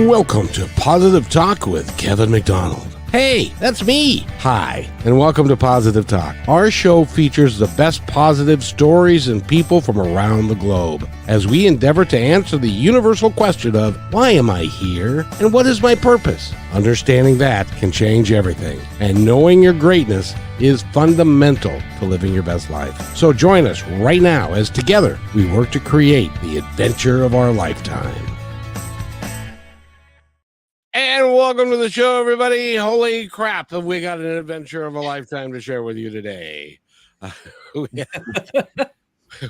Welcome to Positive Talk with Kevin McDonald. Hey, that's me. Hi, and welcome to Positive Talk. Our show features the best positive stories and people from around the globe as we endeavor to answer the universal question of why am I here and what is my purpose? Understanding that can change everything, and knowing your greatness is fundamental to living your best life. So join us right now as together we work to create the adventure of our lifetime. And welcome to the show, everybody. Holy crap, have we got an adventure of a lifetime to share with you today.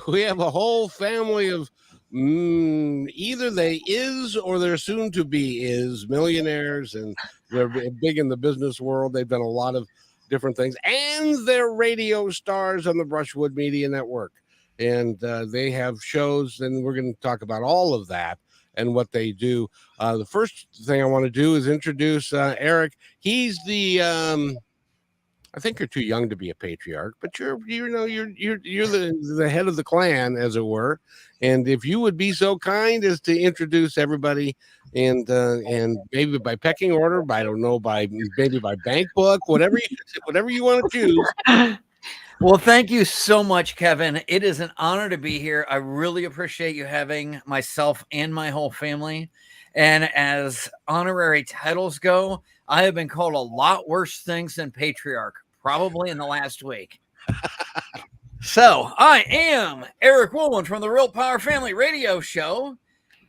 We have a whole family of either they is or they're soon to be is millionaires, and they're big in the business world. They've done a lot of different things, and they're radio stars on the Brushwood Media Network. And they have shows, and we're going to talk about all of that and what they do. The first thing I want to do is introduce Eric. He's the I think you're too young to be a patriarch, but you're the head of the clan, as it were. And if you would be so kind as to introduce everybody, and maybe by pecking order, I don't know, maybe by bank book, whatever you want to choose. Well, thank you so much, Kevin. It is an honor to be here. I really appreciate you having myself and my whole family. And as honorary titles go, I have been called a lot worse things than patriarch, probably in the last week. So I am Eric Woolman from the Real Power Family Radio Show.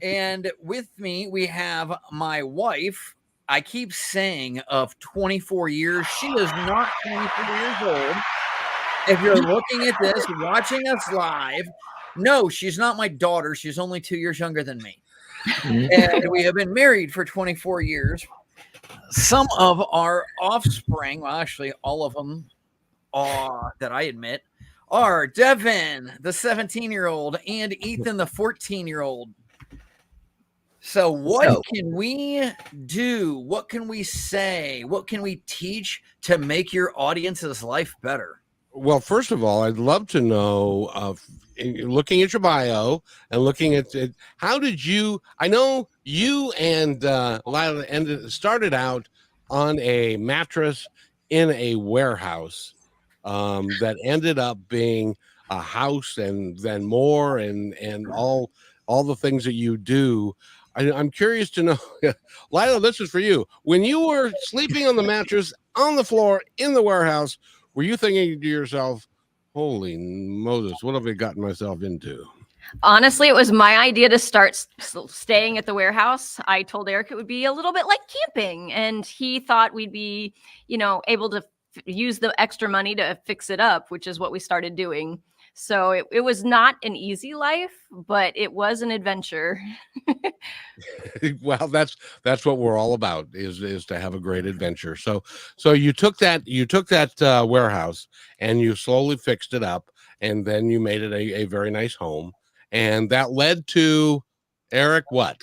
And with me, we have my wife. I keep saying of 24 years. She is not 24 years old. If you're looking at this, watching us live, no, she's not my daughter. She's only 2 years younger than me. And we have been married for 24 years. Some of our offspring, well, actually, all of them are, that I admit, are Devin, the 17-year-old, and Ethan, the 14-year-old. So what can we do? What can we say? What can we teach to make your audience's life better? Well, first of all, I'd love to know, looking at your bio and looking at it, how did you, I know you and Lila started out on a mattress in a warehouse that ended up being a house and then more and all the things that you do. I'm curious to know, Lila, this is for you. When you were sleeping on the mattress on the floor in the warehouse, were you thinking to yourself, holy Moses, what have I gotten myself into? Honestly, it was my idea to start staying at the warehouse. I told Eric it would be a little bit like camping, and he thought we'd be, able to use the extra money to fix it up, which is what we started doing. So it was not an easy life, but it was an adventure. Well, that's what we're all about, is to have a great adventure. So you took that warehouse and you slowly fixed it up, and then you made it a very nice home, and that led to, Eric, what?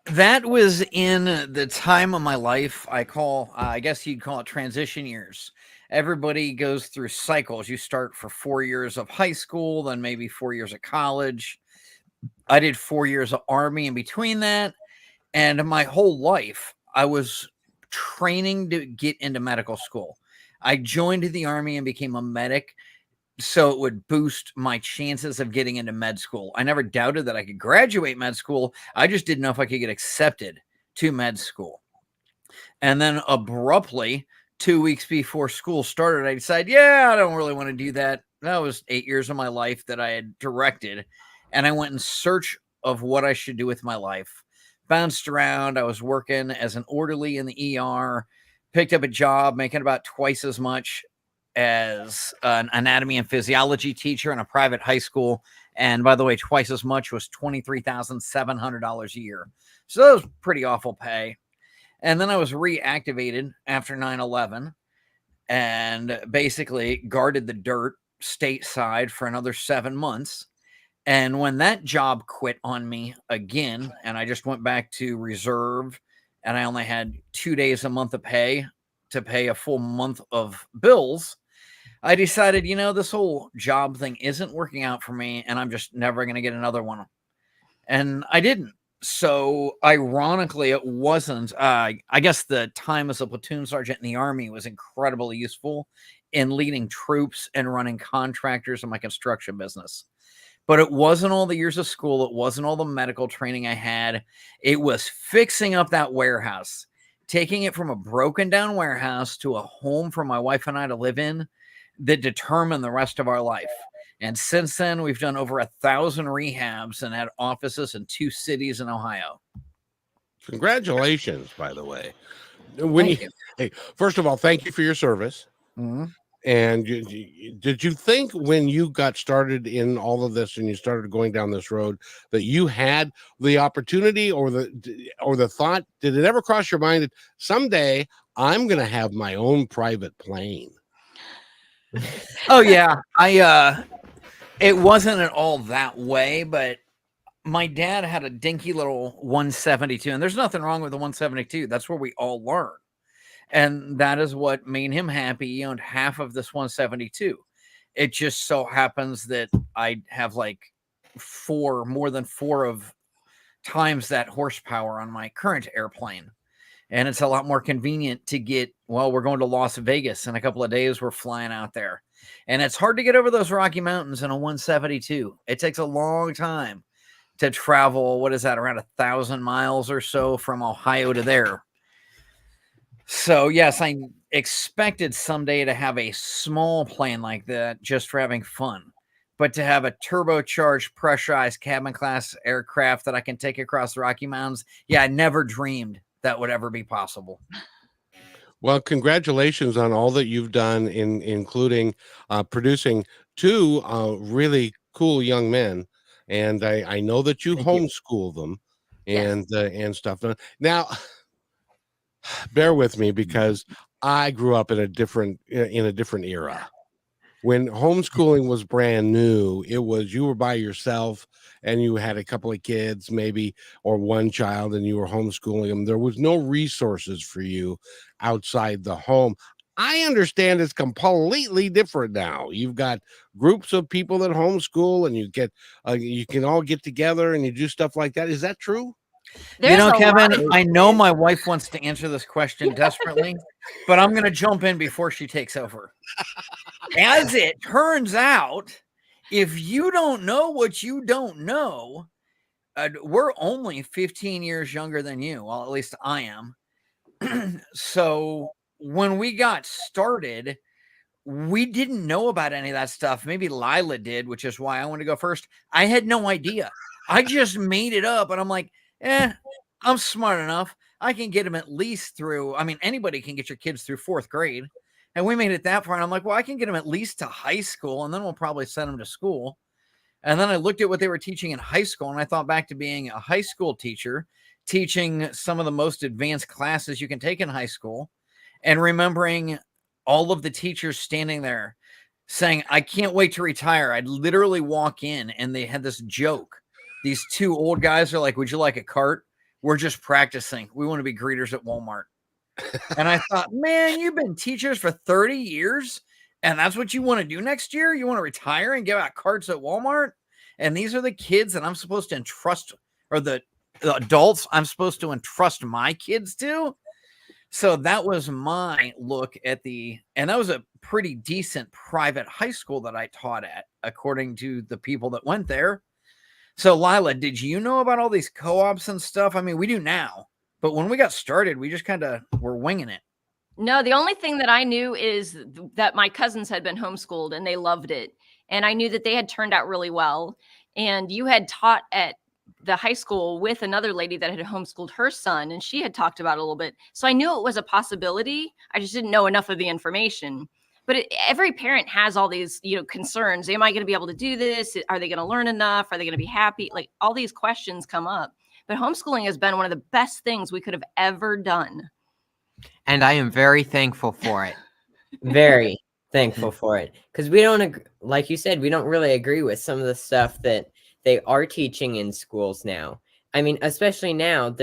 That was in the time of my life I guess you'd call it transition years. Everybody goes through cycles. You start for 4 years of high school, then maybe 4 years of college. I did 4 years of Army in between that. And my whole life, I was training to get into medical school. I joined the Army and became a medic so it would boost my chances of getting into med school. I never doubted that I could graduate med school. I just didn't know if I could get accepted to med school. And then abruptly, 2 weeks before school started, I decided, I don't really want to do that. That was 8 years of my life that I had directed. And I went in search of what I should do with my life. Bounced around. I was working as an orderly in the ER, picked up a job making about twice as much as an anatomy and physiology teacher in a private high school. And by the way, twice as much was $23,700 a year. So that was pretty awful pay. And then I was reactivated after 9/11 and basically guarded the dirt stateside for another 7 months. And when that job quit on me again, and I just went back to reserve, and I only had 2 days a month of pay to pay a full month of bills, I decided, this whole job thing isn't working out for me, and I'm just never going to get another one. And I didn't. So ironically, it wasn't. I guess the time as a platoon sergeant in the Army was incredibly useful in leading troops and running contractors in my construction business. But it wasn't all the years of school. It wasn't all the medical training I had. It was fixing up that warehouse, taking it from a broken down warehouse to a home for my wife and I to live in that determined the rest of our life. And since then, we've done over 1,000 rehabs and had offices in 2 cities in Ohio. Congratulations, by the way. Thank you. Hey, first of all, thank you for your service. Mhm. And did you think when you got started in all of this and you started going down this road that you had the opportunity or the thought? Did it ever cross your mind that someday I'm going to have my own private plane? Oh yeah, it wasn't at all that way, but my dad had a dinky little 172, and there's nothing wrong with the 172. That's where we all learn. And that is what made him happy. He owned half of this 172. It just so happens that I have like more than 4 of times that horsepower on my current airplane. And it's a lot more convenient to get, well, we're going to Las Vegas in a couple of days. We're flying out there. And it's hard to get over those Rocky Mountains in a 172. It takes a long time to travel. What is that? Around 1,000 miles or so from Ohio to there. So yes, I expected someday to have a small plane like that just for having fun. But to have a turbocharged, pressurized cabin class aircraft that I can take across the Rocky Mountains, yeah, I never dreamed that would ever be possible. Well, congratulations on all that you've done, including producing 2 really cool young men. And I know that you Thank you. homeschool them Yes. and stuff. Now, bear with me because I grew up in a different era. When homeschooling was brand new, it was you were by yourself and you had a couple of kids, maybe, or one child, and you were homeschooling them. There was no resources for you outside the home. I understand it's completely different now. You've got groups of people that homeschool, and you can all get together and you do stuff like that. Is that true? There's a lot Kevin, of I know my wife wants to answer this question desperately, but I'm going to jump in before she takes over. As it turns out, if you don't know what you don't know, we're only 15 years younger than you. Well, at least I am. So when we got started, we didn't know about any of that stuff. Maybe Lila did, which is why I want to go first. I had no idea. I just made it up, and I'm like, I'm smart enough. I can get them at least through. I mean, anybody can get your kids through 4th grade. And we made it that far. And I'm like, well, I can get them at least to high school, and then we'll probably send them to school. And then I looked at what they were teaching in high school, and I thought back to being a high school teacher, teaching some of the most advanced classes you can take in high school, and remembering all of the teachers standing there saying, I can't wait to retire. I'd literally walk in, and they had this joke. These 2 old guys are like, would you like a cart? We're just practicing. We want to be greeters at Walmart. And I thought, man, you've been teachers for 30 years, and that's what you want to do next year? You want to retire and give out carts at Walmart? And these are the kids that I'm supposed to entrust, or the adults I'm supposed to entrust my kids to? So that was my look at and that was a pretty decent private high school that I taught at, according to the people that went there. So Lila, did you know about all these co-ops and stuff? I mean, we do now. But when we got started, we just kind of were winging it. No, the only thing that I knew is that my cousins had been homeschooled and they loved it. And I knew that they had turned out really well. And you had taught at the high school with another lady that had homeschooled her son, and she had talked about it a little bit. So I knew it was a possibility. I just didn't know enough of the information. But every parent has all these, concerns. Am I going to be able to do this? Are they going to learn enough? Are they going to be happy? Like, all these questions come up. But homeschooling has been one of the best things we could have ever done. And I am very thankful for it. Very thankful for it. Because we don't, like you said, we don't really agree with some of the stuff that they are teaching in schools now. I mean, especially now,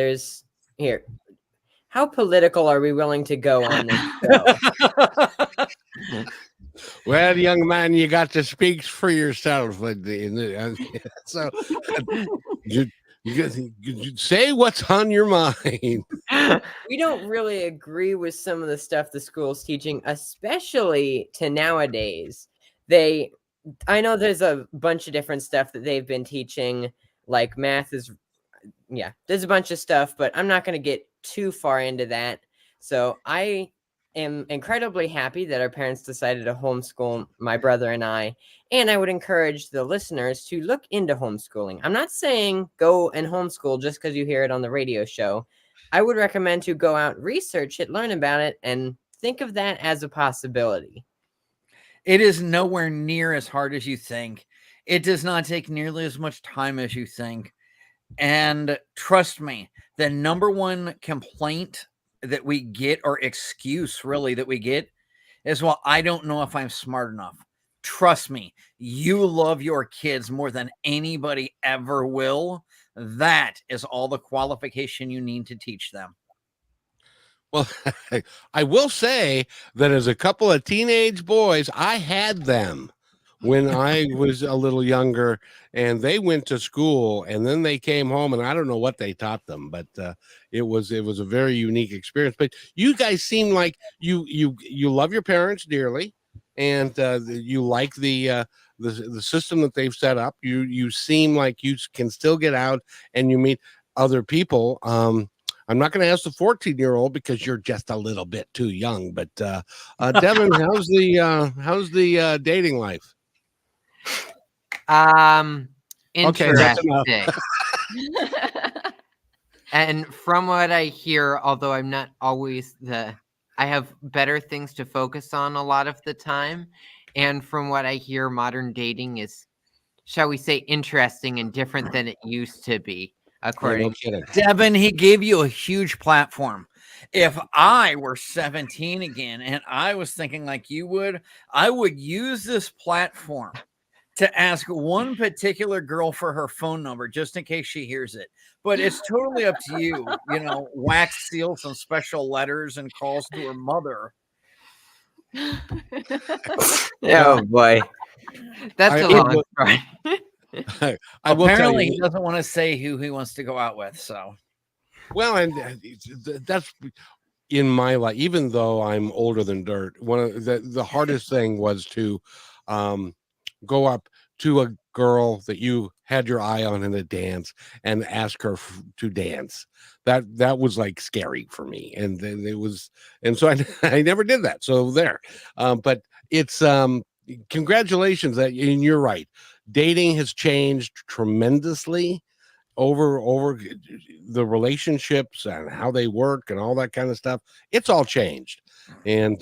how political are we willing to go on this show? Well, young man, you got to speak for yourself. So You say what's on your mind. We don't really agree with some of the stuff the school's teaching, especially to nowadays. I know there's a bunch of different stuff that they've been teaching, like math is, yeah, there's a bunch of stuff, but I'm not going to get too far into that. So I am incredibly happy that our parents decided to homeschool my brother and I would encourage the listeners to look into homeschooling. I'm not saying go and homeschool just because you hear it on the radio show. I would recommend to go out, research it, learn about it, and think of that as a possibility. It is nowhere near as hard as you think. It does not take nearly as much time as you think. And trust me, the number one complaint that we get, or excuse really that we get, is, well, I don't know if I'm smart enough. Trust me, you love your kids more than anybody ever will. That is all the qualification you need to teach them. Well, I will say that as a couple of teenage boys, I had them when I was a little younger, and they went to school and then they came home, and I don't know what they taught them, but it was a very unique experience. But you guys seem like you love your parents dearly, and you like the system that they've set up. You seem like you can still get out and you meet other people. I'm not going to ask the 14-year-old because you're just a little bit too young. But Devin, how's the dating life? Okay, that's enough. Interesting. And from what I hear, although I'm not always I have better things to focus on a lot of the time. And from what I hear, modern dating is, shall we say, interesting and different than it used to be. According to Devin, he gave you a huge platform. If I were 17 again and I was thinking like you would, I would use this platform to ask one particular girl for her phone number just in case she hears it. But it's totally up to you. You know, wax seal some special letters and calls to her mother. Oh boy, that's a long story. Apparently, he doesn't want to say who he wants to go out with. So, well, and that's in my life. Even though I'm older than dirt, one of the hardest thing was to go up to a girl that you had your eye on in a dance and ask her to dance. That was like scary for me, and then it was, and so I never did that. So there, but it's congratulations that, and you're right. Dating has changed tremendously over the relationships and how they work and all that kind of stuff. It's all changed, and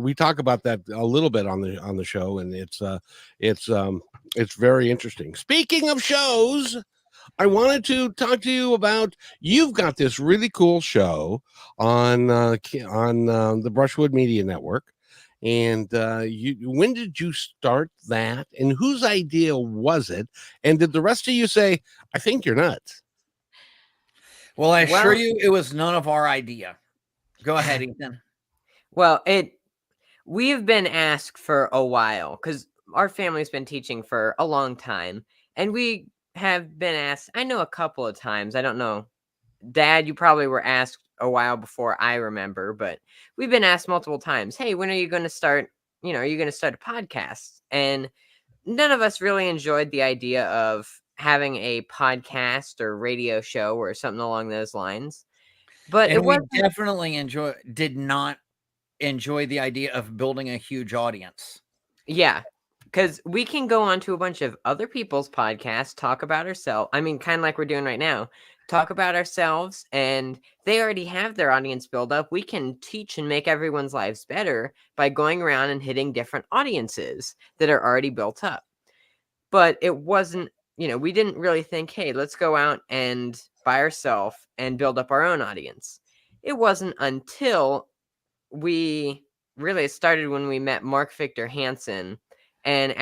we talk about that a little bit on the show, and it's very interesting. Speaking of shows, I wanted to talk to you about, you've got this really cool show on the Brushwood Media Network. And when did you start that, and whose idea was it? And did the rest of you say, I think you're nuts? Well, I assure you it was none of our idea. Go ahead, Ethan. Well, we've been asked for a while because our family's been teaching for a long time, and we have been asked, I know, a couple of times. I don't know, Dad, you probably were asked a while before I remember, but we've been asked multiple times, hey, when are you going to start, are you going to start a podcast? And none of us really enjoyed the idea of having a podcast or radio show or something along those lines. But we definitely did not enjoy the idea of building a huge audience. Yeah, because we can go on to a bunch of other people's podcasts, talk about ourselves. I mean, kind of like we're doing right now. Talk about ourselves, and they already have their audience build up. We can teach and make everyone's lives better by going around and hitting different audiences that are already built up. But it wasn't, we didn't really think, hey, let's go out and by ourselves and build up our own audience. It wasn't until we really started when we met Mark Victor Hansen, and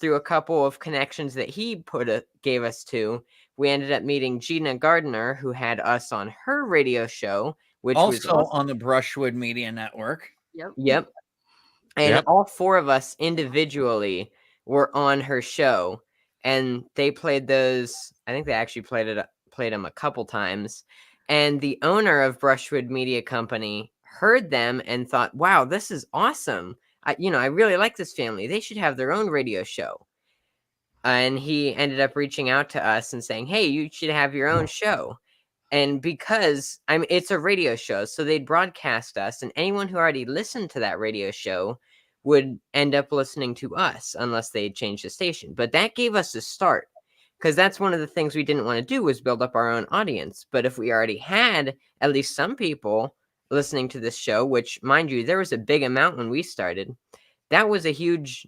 through a couple of connections that he gave us to, we ended up meeting Gina Gardner, who had us on her radio show, which was also on the Brushwood Media Network. Yep. And all four of us individually were on her show, and they played those. I think they actually played played them a couple times. And the owner of Brushwood Media Company heard them and thought, wow, this is awesome. I really like this family. They should have their own radio show. And he ended up reaching out to us and saying, hey, you should have your own show. And because it's a radio show, so they'd broadcast us, and anyone who already listened to that radio show would end up listening to us unless they changed the station. But that gave us a start, because that's one of the things we didn't want to do, was build up our own audience. But if we already had at least some people listening to this show, which, mind you, there was a big amount when we started, that was a huge,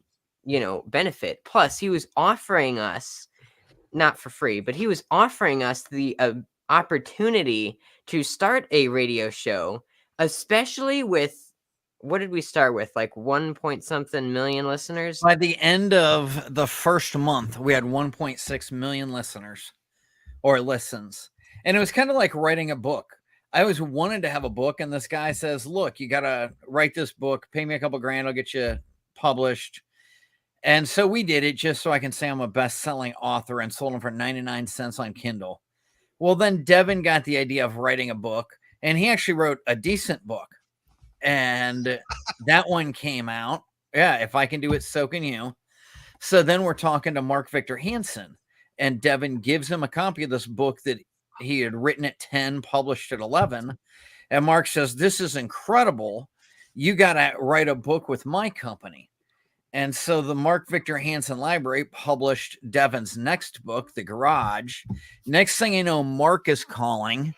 benefit. Plus, he was offering us, not for free, but he was offering us the opportunity to start a radio show, especially with, what did we start with, like 1 point something million listeners? By the end of the first month, we had 1.6 million listeners or listens. And it was kind of like writing a book. I always wanted to have a book, and this guy says, look, you got to write this book, pay me a couple grand, I'll get you published. And so we did it just so I can say I'm a best-selling author, and sold them for 99 cents on Kindle. Well, then Devin got the idea of writing a book, and he actually wrote a decent book. And that one came out. Yeah, if I can do it, so can you. So then we're talking to Mark Victor Hansen, and Devin gives him a copy of this book that he had written at 10, published at 11. And Mark says, this is incredible. You got to write a book with my company. And so the Mark Victor Hansen Library published Devin's next book, The Garage. Next thing you know, Mark is calling,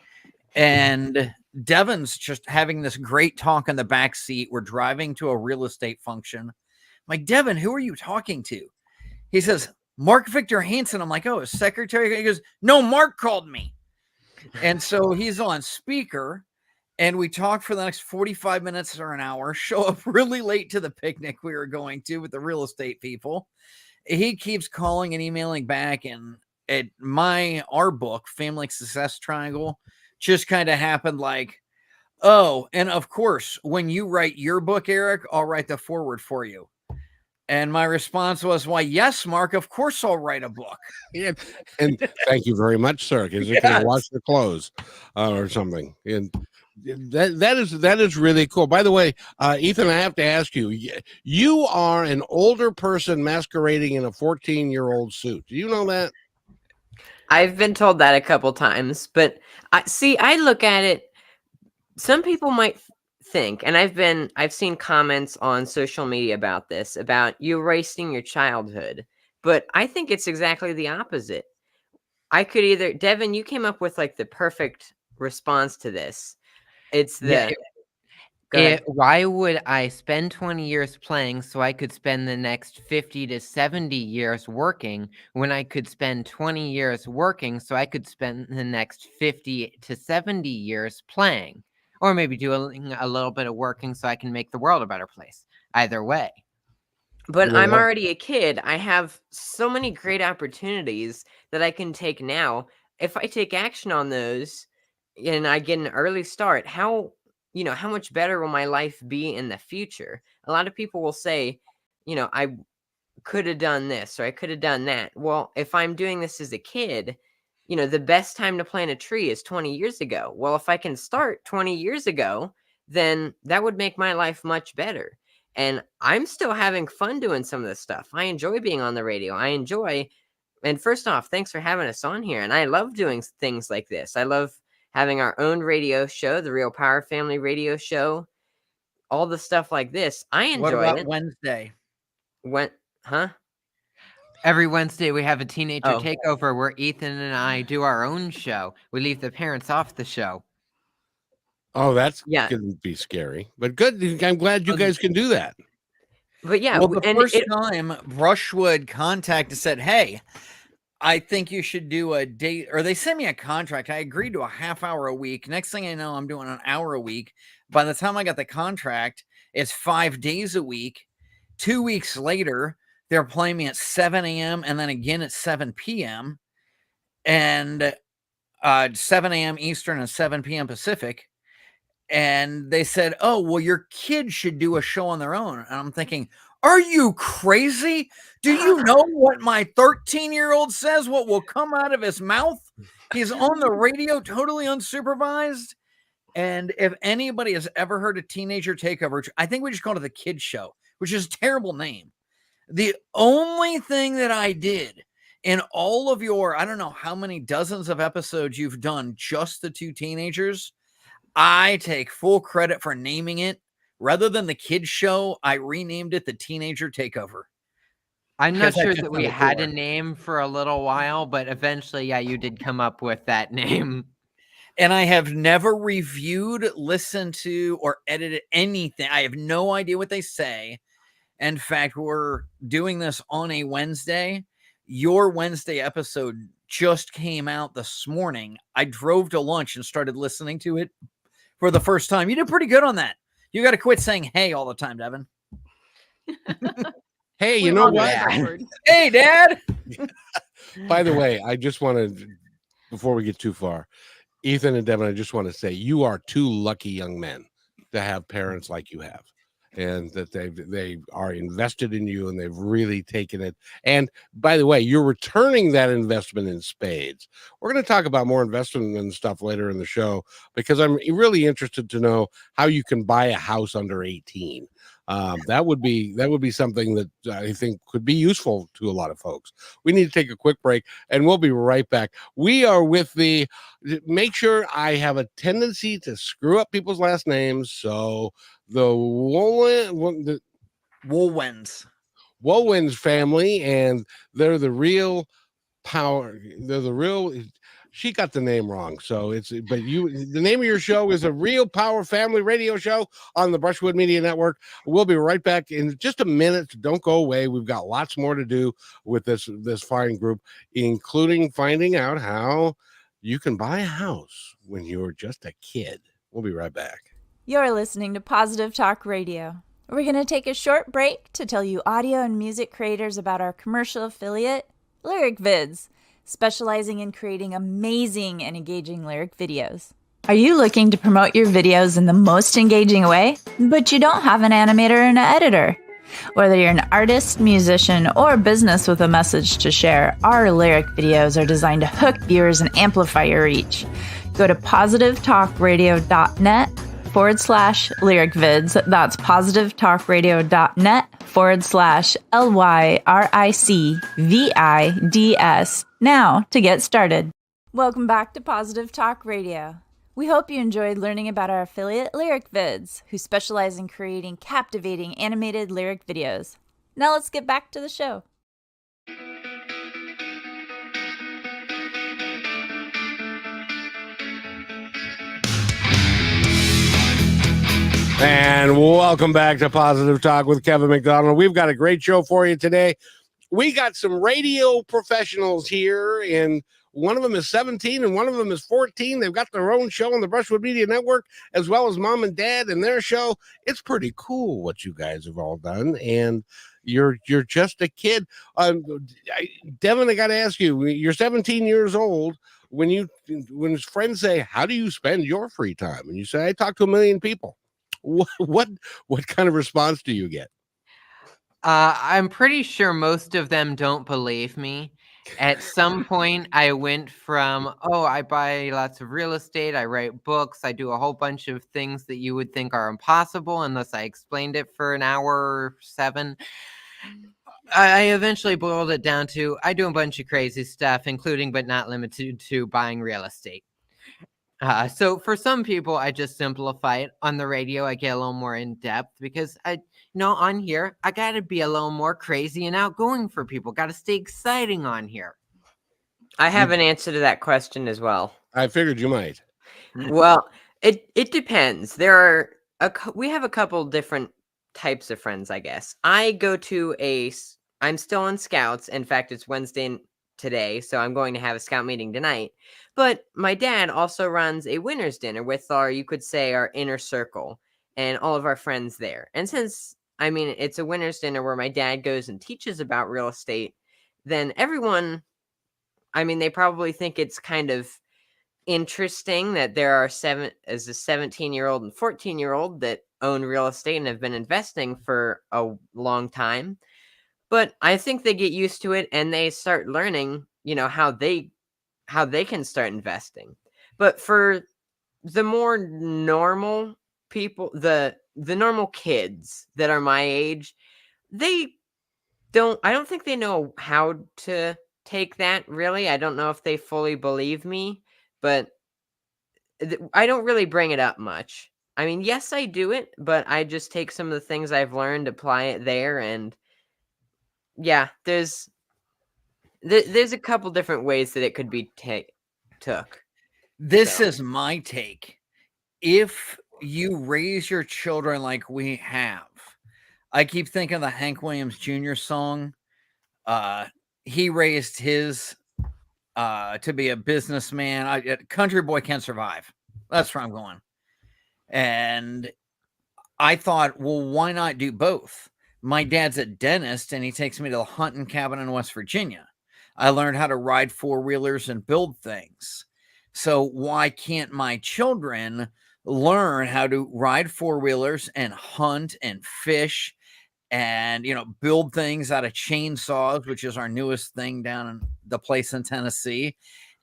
and Devin's just having this great talk in the back seat. We're driving to a real estate function. I'm like, Devin, who are you talking to? He says, Mark Victor Hansen. I'm like, oh, his secretary? He goes, no, Mark called me. And so he's on speaker. And we talk for the next 45 minutes or an hour, show up really late to the picnic we were going to with the real estate people. He keeps calling and emailing back. And our book, Family Success Triangle, just kind of happened like, oh, and of course, when you write your book, Eric, I'll write the foreword for you. And my response was, why, yes, Mark, of course I'll write a book. Yeah. And thank you very much, sir. Because you can wash your clothes or something. And that is really cool. By the way, Ethan, I have to ask you, you are an older person masquerading in a 14-year-old suit. Do you know that? I've been told that a couple times, but I look at it, some people might think, and I've seen comments on social media about this, about you wasting your childhood, but I think it's exactly the opposite. I could either, Devin, you came up with like the perfect response to this. It's the why would I spend 20 years playing so I could spend the next 50 to 70 years working, when I could spend 20 years working so I could spend the next 50 to 70 years playing, or maybe doing a little bit of working so I can make the world a better place? Either way. But I'm already a kid. I have so many great opportunities that I can take now. If I take action on those and I get an early start, how much better will my life be in the future? A lot of people will say, I could have done this or I could have done that. Well, if I'm doing this as a kid, the best time to plant a tree is 20 years ago. Well, if I can start 20 years ago, then that would make my life much better. And I'm still having fun doing some of this stuff. I enjoy being on the radio. And first off, thanks for having us on here. And I love doing things like this. I love having our own radio show, the Real Power Family radio show, all the stuff like this. I enjoy What about it. Wednesday? Every Wednesday we have a teenager takeover where Ethan and I do our own show. We leave the parents off the show. Oh, that's going to be scary. But good. I'm glad you guys can do that. But yeah. Well, the first time Brushwood contacted, said, hey, I think you should do a date, or they sent me a contract. I agreed to a half hour a week. Next thing I know, I'm doing an hour a week. By the time I got the contract, it's 5 days a week. 2 weeks later, they're playing me at 7 a.m. and then again at 7 p.m. and 7 a.m. Eastern and 7 p.m. Pacific. And they said, oh, well, your kids should do a show on their own. And I'm thinking, Are you crazy? Do you know what my 13-year-old says? What will come out of his mouth? He's on the radio, totally unsupervised. And if anybody has ever heard a teenager takeover, I think we just called it the Kid Show, which is a terrible name. The only thing that I did in all of your, I don't know how many dozens of episodes you've done, just the two teenagers, I take full credit for naming it. Rather than the Kid Show, I renamed it the Teenager Takeover. I'm not Because I sure just that we found it had a cooler. name for a little while, but eventually, yeah, you did come up with that name. And I have never reviewed, listened to, or edited anything. I have no idea what they say. In fact, we're doing this on a Wednesday. Your Wednesday episode just came out this morning. I drove to lunch and started listening to it for the first time. You did pretty good on that. You got to quit saying hey all the time, Devin. Hey, you We've know all got what? it backward. Hey, Dad. By the way, I just want to, before we get too far, Ethan and Devin, I just want to say you are two lucky young men to have parents like you have, and that they are invested in you and they've really taken it. And by the way, you're returning that investment in spades. We're going to talk about more investment and stuff later in the show, because I'm really interested to know how you can buy a house under 18. That would be something that I think could be useful to a lot of folks. We need to take a quick break and we'll be right back. We are with make sure I have a tendency to screw up people's last names. So the Woolwens family, and they're the real power. They're the real. She got the name wrong, so the name of your show is a Real Power Family Radio Show on the Brushwood Media Network. We'll be right back in just a minute. Don't go away. We've got lots more to do with this fine group, including finding out how you can buy a house when you're just a kid. We'll be right back. You're listening to Positive Talk Radio. We're going to take a short break to tell you audio and music creators about our commercial affiliate, Lyric Vids, specializing in creating amazing and engaging lyric videos. Are you looking to promote your videos in the most engaging way, but you don't have an animator and an editor? Whether you're an artist, musician, or business with a message to share, our lyric videos are designed to hook viewers and amplify your reach. Go to positivetalkradio.net/lyric vids. That's positivetalkradio.net/LYRICVIDS now to get started. Welcome back to Positive Talk Radio. We hope you enjoyed learning about our affiliate Lyric Vids, who specialize in creating captivating animated lyric videos. Now let's get back to the show. And welcome back to Positive Talk with Kevin McDonald. We've got a great show for you today. We got some radio professionals here, and one of them is 17 and one of them is 14. They've got their own show on the Brushwood Media Network, as well as Mom and Dad and their show. It's pretty cool what you guys have all done, and you're just a kid. Devin, I got to ask you, you're 17 years old. When friends say, how do you spend your free time? And you say, I talk to a million people. What kind of response do you get? I'm pretty sure most of them don't believe me. At some point, I went from, I buy lots of real estate, I write books, I do a whole bunch of things that you would think are impossible unless I explained it for an hour or 7. I eventually boiled it down to, I do a bunch of crazy stuff, including but not limited to buying real estate. So for some people, I just simplify it. On the radio, I get a little more in depth because on here, I got to be a little more crazy and outgoing for people. Got to stay exciting on here. I have an answer to that question as well. I figured you might. Well, it depends. We have a couple different types of friends, I guess. I'm still on Scouts. In fact, it's Wednesday today, so I'm going to have a Scout meeting tonight. But my dad also runs a winner's dinner with our inner circle and all of our friends there. And since, it's a winner's dinner where my dad goes and teaches about real estate, then everyone, they probably think it's kind of interesting that there are a 17-year-old and 14-year-old that own real estate and have been investing for a long time. But I think they get used to it and they start learning, how they can start investing. But for the more normal people, the normal kids that are my age, I don't think they know how to take that, really. I don't know if they fully believe me, but I don't really bring it up much. I mean, yes, I do it, but I just take some of the things I've learned, apply it there, and yeah, there's a couple different ways that it could be took. This So. is my take. If you raise your children like we have, I keep thinking of the Hank Williams Jr. song. He raised his to be a businessman. Country boy can't survive. That's where I'm going. And I thought, well, why not do both? My dad's a dentist and he takes me to the hunting cabin in West Virginia. I learned how to ride four-wheelers and build things. So why can't my children learn how to ride four-wheelers and hunt and fish and, build things out of chainsaws, which is our newest thing down in the place in Tennessee,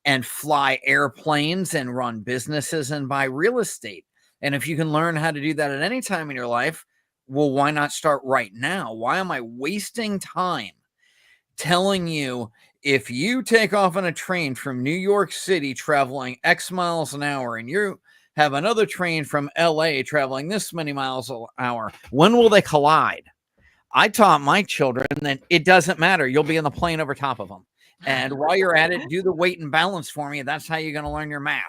and fly airplanes and run businesses and buy real estate? And if you can learn how to do that at any time in your life, well, why not start right now? Why am I wasting time telling you if you take off on a train from New York City traveling X miles an hour and you have another train from LA traveling this many miles an hour, when will they collide? I taught my children that it doesn't matter. You'll be in the plane over top of them. And while you're at it, do the weight and balance for me. That's how you're going to learn your math.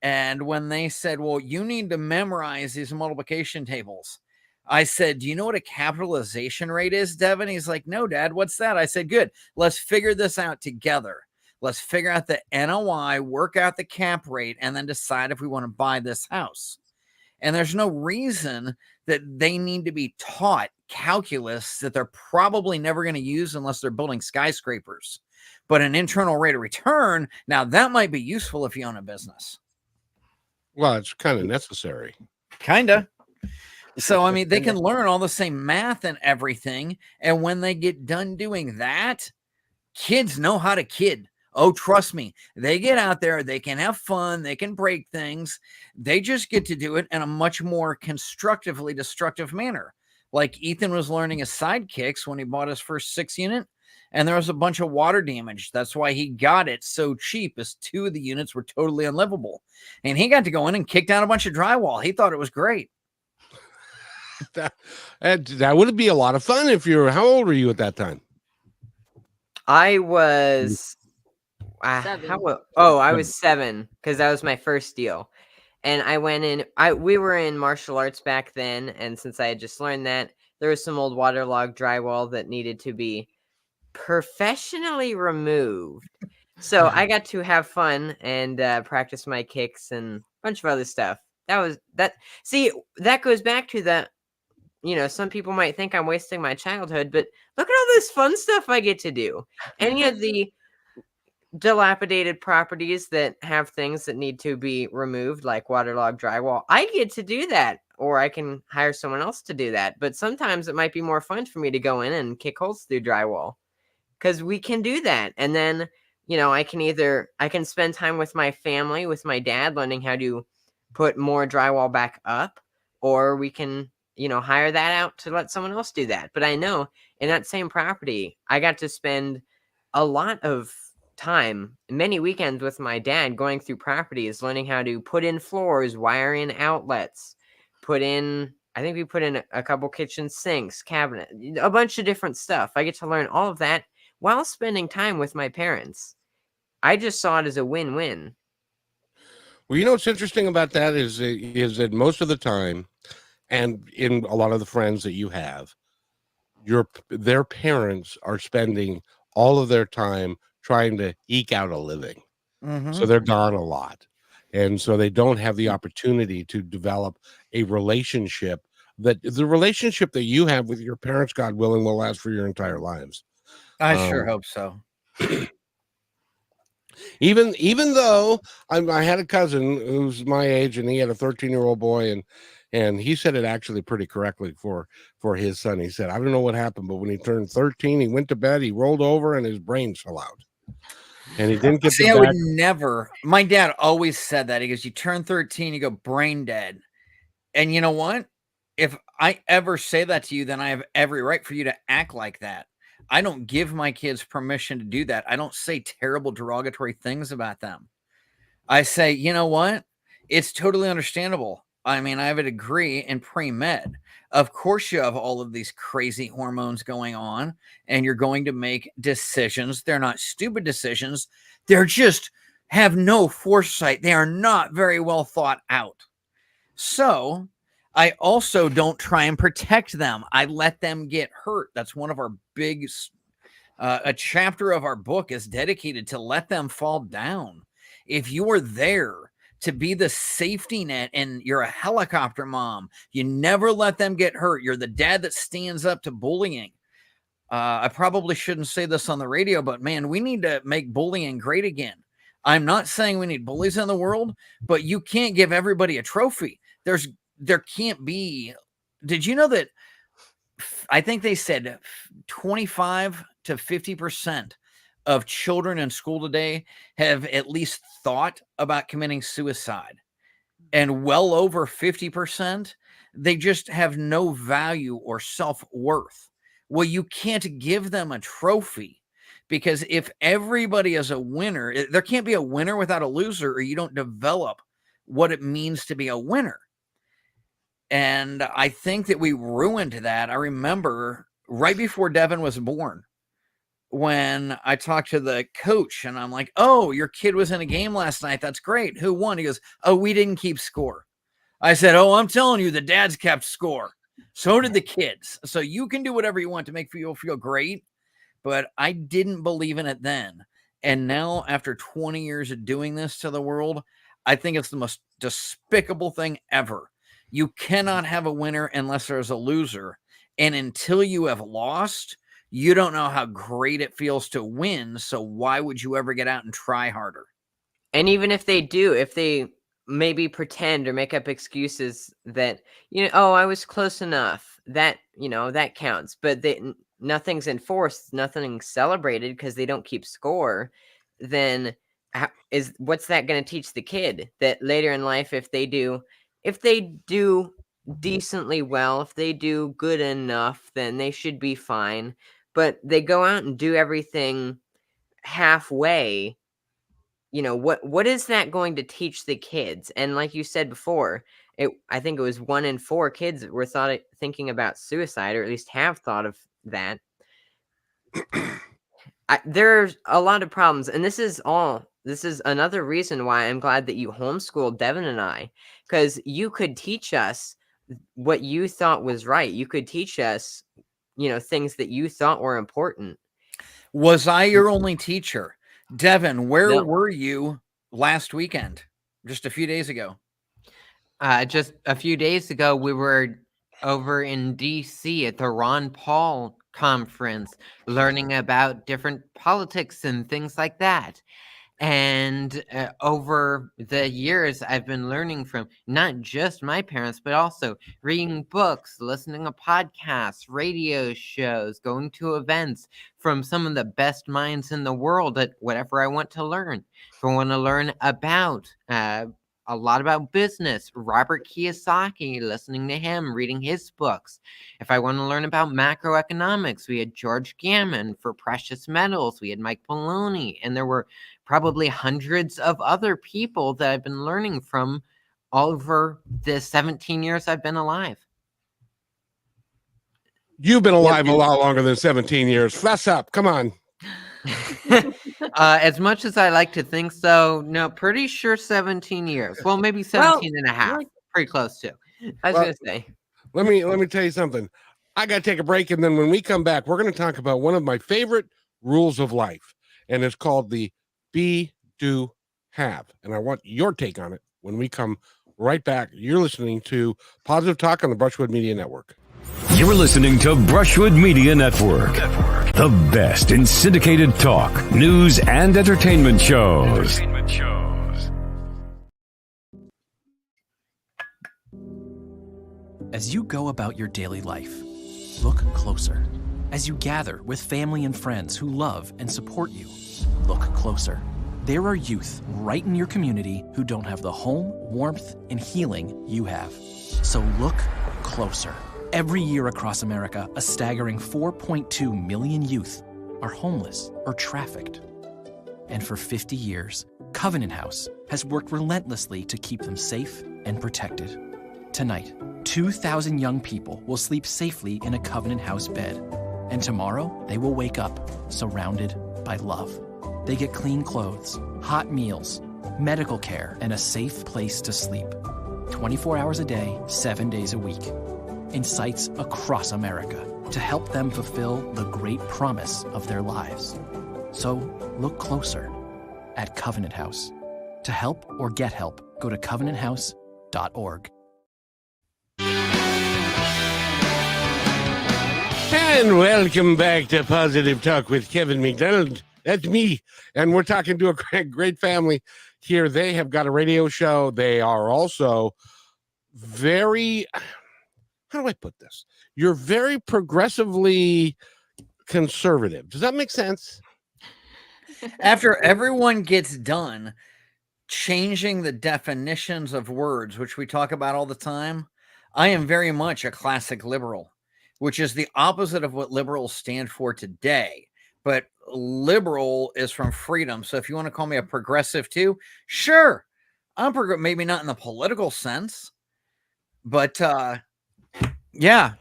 And when they said, well, you need to memorize these multiplication tables, I said, do you know what a capitalization rate is, Devin? He's like, no, Dad, what's that? I said, good. Let's figure this out together. Let's figure out the NOI, work out the cap rate, and then decide if we want to buy this house. And there's no reason that they need to be taught calculus that they're probably never going to use unless they're building skyscrapers. But an internal rate of return, now that might be useful if you own a business. Well, it's kind of necessary. Kind of. So, I mean, they can learn all the same math and everything. And when they get done doing that, kids know how to kid. Oh, trust me, they get out there, they can have fun, they can break things. They just get to do it in a much more constructively destructive manner. Like Ethan was learning his sidekicks when he bought his first 6 unit, and there was a bunch of water damage. That's why he got it so cheap, as 2 of the units were totally unlivable. And he got to go in and kick down a bunch of drywall. He thought it was great. That would be a lot of fun if you were. How old were you at that time? I was. Seven. I was 7 because that was my first deal. And I went in. We were in martial arts back then, and since I had just learned that, there was some old waterlogged drywall that needed to be professionally removed. So I got to have fun and practice my kicks and a bunch of other stuff. See, that goes back to the, some people might think I'm wasting my childhood, but look at all this fun stuff I get to do. Any of the dilapidated properties that have things that need to be removed, like waterlogged drywall, I get to do that, or I can hire someone else to do that. But sometimes it might be more fun for me to go in and kick holes through drywall, because we can do that. And then, I can spend time with my family, with my dad, learning how to put more drywall back up, or we can, hire that out to let someone else do that. But I know in that same property, I got to spend a lot of time, many weekends with my dad, going through properties, learning how to put in floors, wire in outlets, I think we put in a couple kitchen sinks, cabinet, a bunch of different stuff. I get to learn all of that while spending time with my parents. I just saw it as a win-win. Well, what's interesting about that is that most of the time, and in a lot of the friends that you have, their parents are spending all of their time trying to eke out a living. Mm-hmm. So they're gone a lot. And so they don't have the opportunity to develop a relationship the relationship that you have with your parents, God willing, will last for your entire lives. I sure hope so. Even though I had a cousin who's my age, and he had a 13-year-old boy, and he said it actually pretty correctly for his son. He said, I don't know what happened, but when he turned 13, he went to bed, he rolled over, and his brain fell out. And he didn't get See, the I back. would never. My dad always said that. He goes, "You turn 13, you go brain dead." And you know what? If I ever say that to you, then I have every right for you to act like that. I don't give my kids permission to do that. I don't say terrible, derogatory things about them. I say, you know what? It's totally understandable. I mean, I have a degree in pre-med. Of course, you have all of these crazy hormones going on, and you're going to make decisions. They're not stupid decisions. They're just have no foresight. They are not very well thought out. So I also don't try and protect them. I let them get hurt. That's one of our big, a chapter of our book is dedicated to let them fall down. If you are there to be the safety net and you're a helicopter mom, you never let them get hurt. You're the dad that stands up to bullying. I probably shouldn't say this on the radio, but man, we need to make bullying great again. I'm not saying we need bullies in the world, but you can't give everybody a trophy. There can't be. Did you know that? I think they said 25 to 50% of children in school today have at least thought about committing suicide, and well over 50%, they just have no value or self-worth. Well, you can't give them a trophy, because if everybody is a winner, there can't be a winner without a loser, or you don't develop what it means to be a winner. And I think that we ruined that. I remember right before Devin was born, when I talked to the coach and I'm like, "Oh, your kid was in a game last night. That's great. Who won?" He goes, "Oh, we didn't keep score." I said, "Oh, I'm telling you, the dads kept score. So did the kids. So you can do whatever you want to make you feel great." But I didn't believe in it then. And now, after 20 years of doing this to the world, I think it's the most despicable thing ever. You cannot have a winner unless there's a loser. And until you have lost, you don't know how great it feels to win. So why would you ever get out and try harder? And even if they do, if they maybe pretend or make up excuses that, oh, I was close enough, that, that counts. But nothing's enforced, nothing's celebrated because they don't keep score, then what's that going to teach the kid? That later in life, if they do decently well, if they do good enough, then they should be fine. But they go out and do everything halfway. What is that going to teach the kids? And like you said before, I think it was 1 in 4 kids that were thinking about suicide, or at least have thought of that. There's a lot of problems, and this is another reason why I'm glad that you homeschooled Devin and I, because you could teach us what you thought was right. You could teach us, things that you thought were important. Was I your only teacher? Devin, where were you last weekend? Just a few days ago. Just a few days ago, we were over in D.C. at the Ron Paul conference, learning about different politics and things like that. And over the years, I've been learning from not just my parents, but also reading books, listening to podcasts, radio shows, going to events from some of the best minds in the world at whatever I want to learn. If I want to learn about a lot about business, Robert Kiyosaki, listening to him, reading his books. If I want to learn about macroeconomics, we had George Gammon. For precious metals, we had Mike Maloney. And there were probably hundreds of other people that I've been learning from all over the 17 years I've been alive. You've been alive a lot longer than 17 years. Fess up. Come on. As much as I like to think so, no, pretty sure 17 years. Well, maybe 17 and a half. Pretty close to. I was going to say. Let me tell you something. I got to take a break, and then when we come back, we're going to talk about one of my favorite rules of life, and it's called the be, do, have. And I want your take on it when we come right back. You're listening to Positive Talk on the Brushwood Media Network. You're listening to Brushwood Media Network, the best in syndicated talk, news, and entertainment shows. As you go about your daily life, look closer. As you gather with family and friends who love and support you, look closer. There are youth right in your community who don't have the home, warmth, and healing you have. So look closer. Every year across America, a staggering 4.2 million youth are homeless or trafficked. And for 50 years, Covenant House has worked relentlessly to keep them safe and protected. Tonight, 2,000 young people will sleep safely in a Covenant House bed. And tomorrow, they will wake up surrounded by love. They get clean clothes, hot meals, medical care, and a safe place to sleep. 24 hours a day, 7 days a week. In sites across America to help them fulfill the great promise of their lives. So look closer at Covenant House. To help or get help, go to covenanthouse.org. And welcome back to Positive Talk with Kevin McDonald. That's me. And we're talking to a great family here. They have got a radio show. They are also very, how do I put this? You're very progressively conservative. Does that make sense? After everyone gets done changing the definitions of words, which we talk about all the time, I am very much a classic liberal, which is the opposite of what liberals stand for today. But liberal is from freedom. So if you want to call me a progressive too, sure. I'm maybe not in the political sense, but yeah.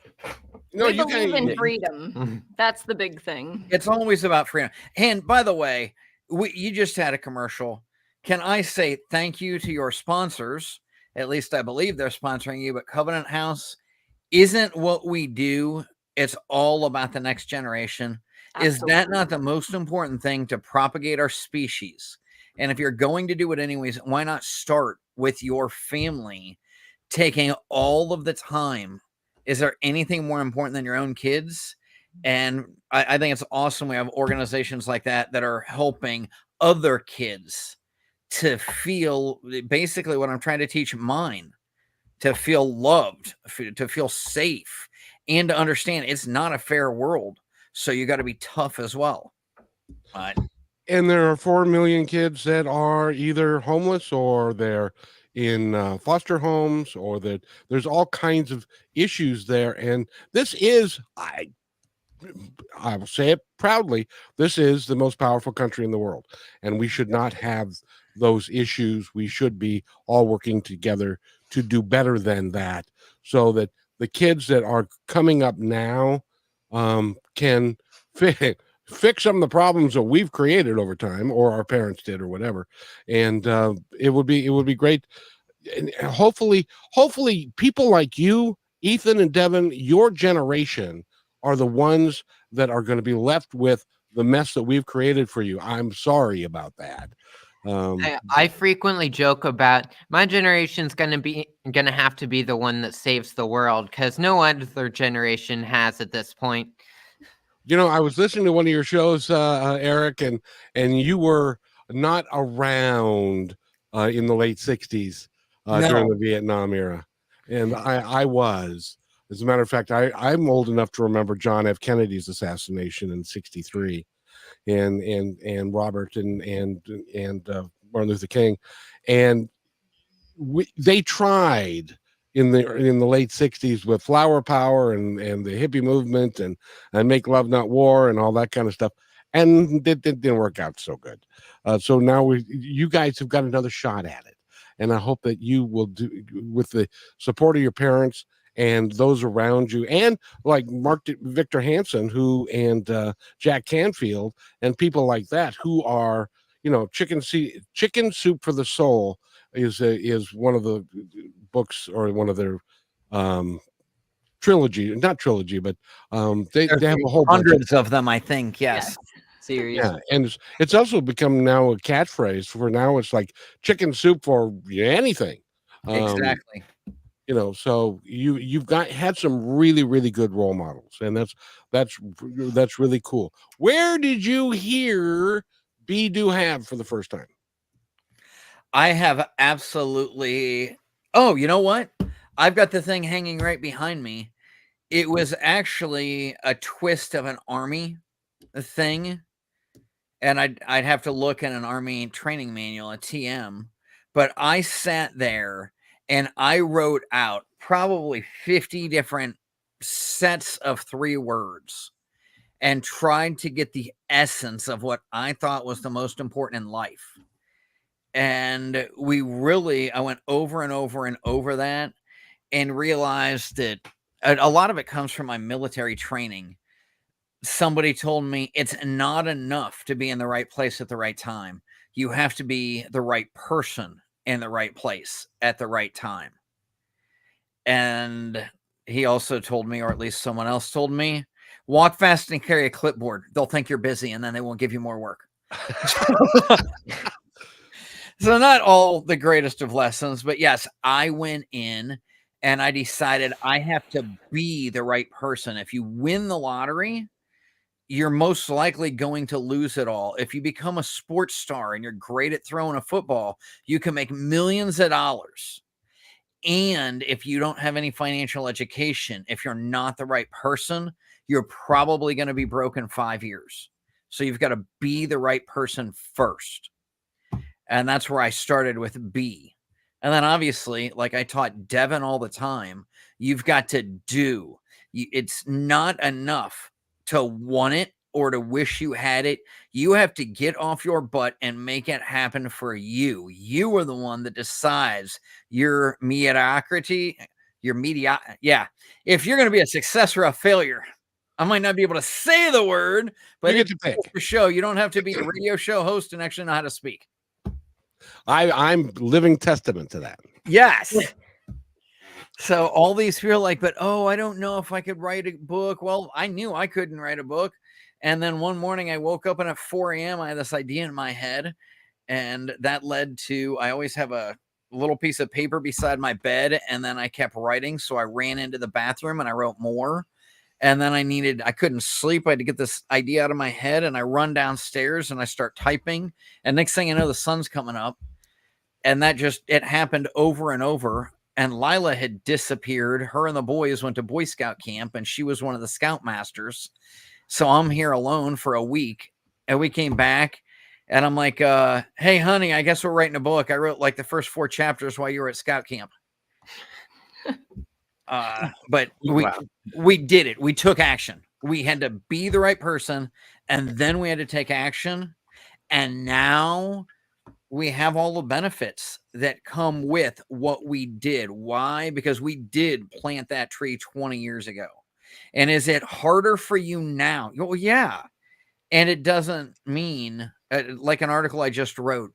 No, we believe in freedom. That's the big thing. It's always about freedom. And by the way, you just had a commercial. Can I say thank you to your sponsors? At least I believe they're sponsoring you, but Covenant House isn't what we do. It's all about the next generation. Absolutely. Is that not the most important thing to propagate our species? And if you're going to do it anyways, why not start with your family taking all of the time? Is there anything more important than your own kids? And I think it's awesome. We have organizations like that that are helping other kids to feel basically what I'm trying to teach mine, to feel loved, to feel safe, and to understand it's not a fair world. So you got to be tough as well. And there are 4 million kids that are either homeless or they're in foster homes, or that there's all kinds of issues there. And this is, I will say it proudly, this is the most powerful country in the world. And we should not have those issues. We should be all working together to do better than that, so that the kids that are coming up now can fix some of the problems that we've created over time, or our parents did, or whatever. And it would be great. And hopefully people like you, Ethan and Devin, your generation are the ones that are going to be left with the mess that we've created for you. I'm sorry about that. I frequently joke about my generation's going to have to be the one that saves the world, because no other generation has at this point. You know, I was listening to one of your shows, Eric, and you were not around in the late 60s during the Vietnam era. And I was. As a matter of fact, I'm old enough to remember John F. Kennedy's assassination in 63, and Robert and Martin Luther King. And they tried in the late 60s with flower power and the hippie movement and make love not war and all that kind of stuff, and it didn't work out so good. So now you guys have got another shot at it, and I hope that you will do, with the support of your parents and those around you, and like Victor Hansen, and Jack Canfield and people like that, who are, you know, Chicken Soup for the Soul is one of the books, or one of their not trilogy, but they have a whole hundreds of them, I think. Yes. Series. Yeah, and it's also become now a catchphrase for now. It's like chicken soup for anything. Exactly. So you've had some really, really good role models, and that's really cool. Where did you hear Be Do Have for the first time? I have absolutely. Oh, you know what? I've got the thing hanging right behind me. It was actually a twist of an Army thing, and I'd have to look at an Army training manual, a TM. But I sat there and I wrote out probably 50 different sets of 3 words and tried to get the essence of what I thought was the most important in life. And I went over and over and over that and realized that a lot of it comes from my military training. Somebody told me it's not enough to be in the right place at the right time. You have to be the right person in the right place at the right time. And he also told me, or at least someone else told me, walk fast and carry a clipboard. They'll think you're busy and then they won't give you more work. So not all the greatest of lessons, but yes, I went in and I decided I have to be the right person. If you win the lottery, you're most likely going to lose it all. If you become a sports star and you're great at throwing a football, you can make millions of dollars. And if you don't have any financial education, if you're not the right person, you're probably going to be broke in 5 years. So you've got to be the right person first. And that's where I started with B. And then obviously, like I taught Devin all the time, you've got to do. It's not enough to want it or to wish you had it. You have to get off your butt and make it happen for you. You are the one that decides your mediocrity, Yeah. If you're going to be a success or a failure, I might not be able to say the word, but You get to pick. For show, you don't have to be a radio show host and actually know how to speak. I'm living testament to that. Yes. So all these feel like, but I don't know if I could write a book. Well, I knew I couldn't write a book. And then one morning I woke up and at 4 a.m. I had this idea in my head. And that led to, I always have a little piece of paper beside my bed. And then I kept writing. So I ran into the bathroom and I wrote more. And then I couldn't sleep. I had to get this idea out of my head. And I run downstairs and I start typing. And next thing you know, the sun's coming up. And it happened over and over. And Lila had disappeared. Her and the boys went to Boy Scout camp, and she was one of the Scoutmasters. So I'm here alone for a week. And we came back, and I'm like, hey, honey, I guess we're writing a book. I wrote like the first 4 chapters while you were at Scout camp. But we did it. We took action. We had to be the right person, and then we had to take action. And now we have all the benefits that come with what we did. Why? Because we did plant that tree 20 years ago. And is it harder for you now? Well, yeah. And it doesn't mean, like an article I just wrote,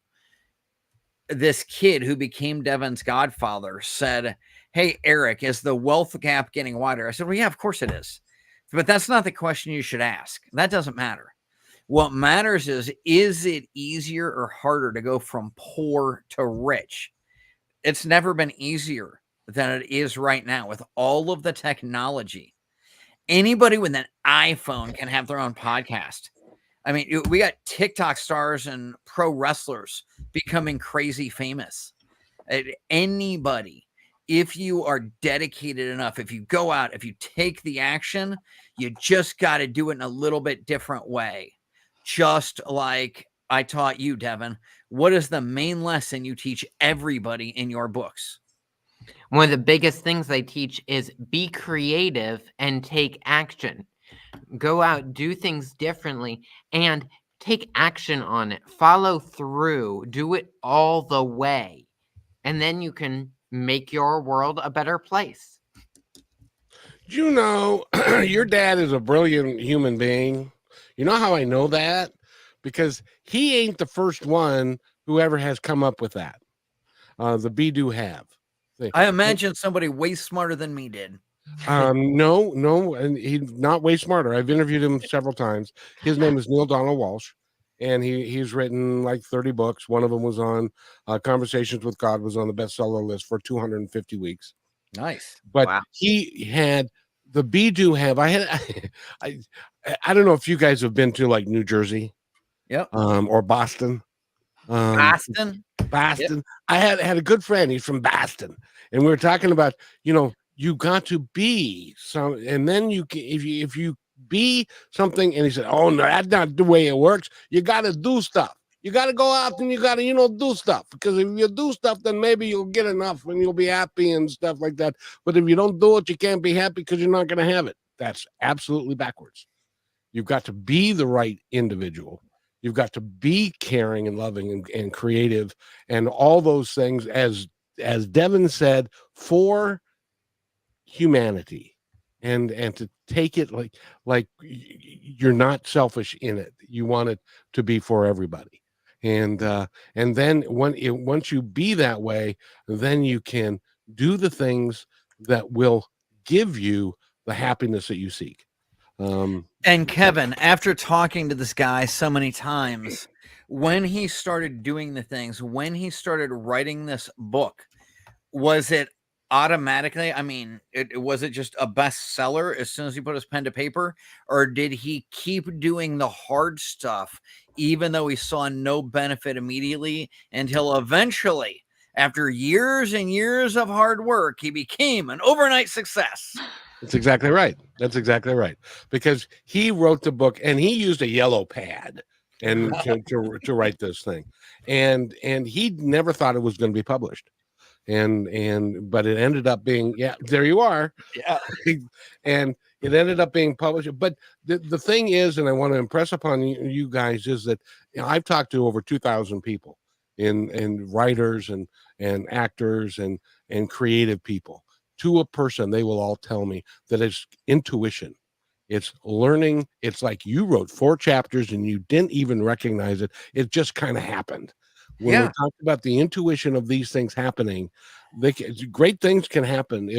this kid who became Devin's godfather said, hey, Eric, is the wealth gap getting wider? I said, well, yeah, of course it is. But that's not the question you should ask. That doesn't matter. What matters is it easier or harder to go from poor to rich? It's never been easier than it is right now with all of the technology. Anybody with an iPhone can have their own podcast. I mean, we got TikTok stars and pro wrestlers becoming crazy famous. Anybody, if you are dedicated enough, if you go out, if you take the action, you just got to do it in a little bit different way. Just like I taught you, Devin. What is the main lesson you teach everybody in your books? One of the biggest things I teach is be creative and take action. Go out, do things differently, and take action on it. Follow through. Do it all the way. And then you can make your world a better place. You know, your dad is a brilliant human being. You know how I know that? Because he ain't the first one who ever has come up with that. The Be Do Have thing. I imagine somebody way smarter than me did. No, and he's not way smarter. I've interviewed him several times. His name is Neil Donald Walsh, and he's written like 30 books. One of them was on Conversations with God, was on the bestseller list for 250 weeks. Nice. But Wow. he had the Bijou have. I don't know if you guys have been to like New Jersey, Yep. or Boston. Boston. Boston. Yep. I had a good friend. He's from Boston, and we were talking about, you got to be some, and then if you be something, and he said, "Oh no, that's not the way it works. You got to do stuff. You got to go out and you got to do stuff, because if you do stuff, then maybe you'll get enough and you'll be happy and stuff like that. But if you don't do it, you can't be happy because you're not going to have it." That's absolutely backwards. You've got to be the right individual. You've got to be caring and loving and creative and all those things, as Devin said, for humanity, and to take it like you're not selfish in it. You want it to be for everybody. And then once you be that way, then you can do the things that will give you the happiness that you seek. And Kevin, after talking to this guy so many times, when he started doing the things, when he started writing this book, was it automatically, was it just a bestseller as soon as he put his pen to paper, or did he keep doing the hard stuff even though he saw no benefit immediately, until eventually, after years and years of hard work, he became an overnight success? That's exactly right. Because he wrote the book, and he used a yellow pad and to write this thing, and he never thought it was going to be published, but it ended up being, there you are. Yeah. And it ended up being published. But the thing is, and I want to impress upon you guys, is that I've talked to over 2,000 people in writers and actors and creative people. To a person, they will all tell me that it's intuition. It's learning. It's like you wrote 4 chapters and you didn't even recognize it. It just kind of happened. When we talk about the intuition of these things happening, great things can happen.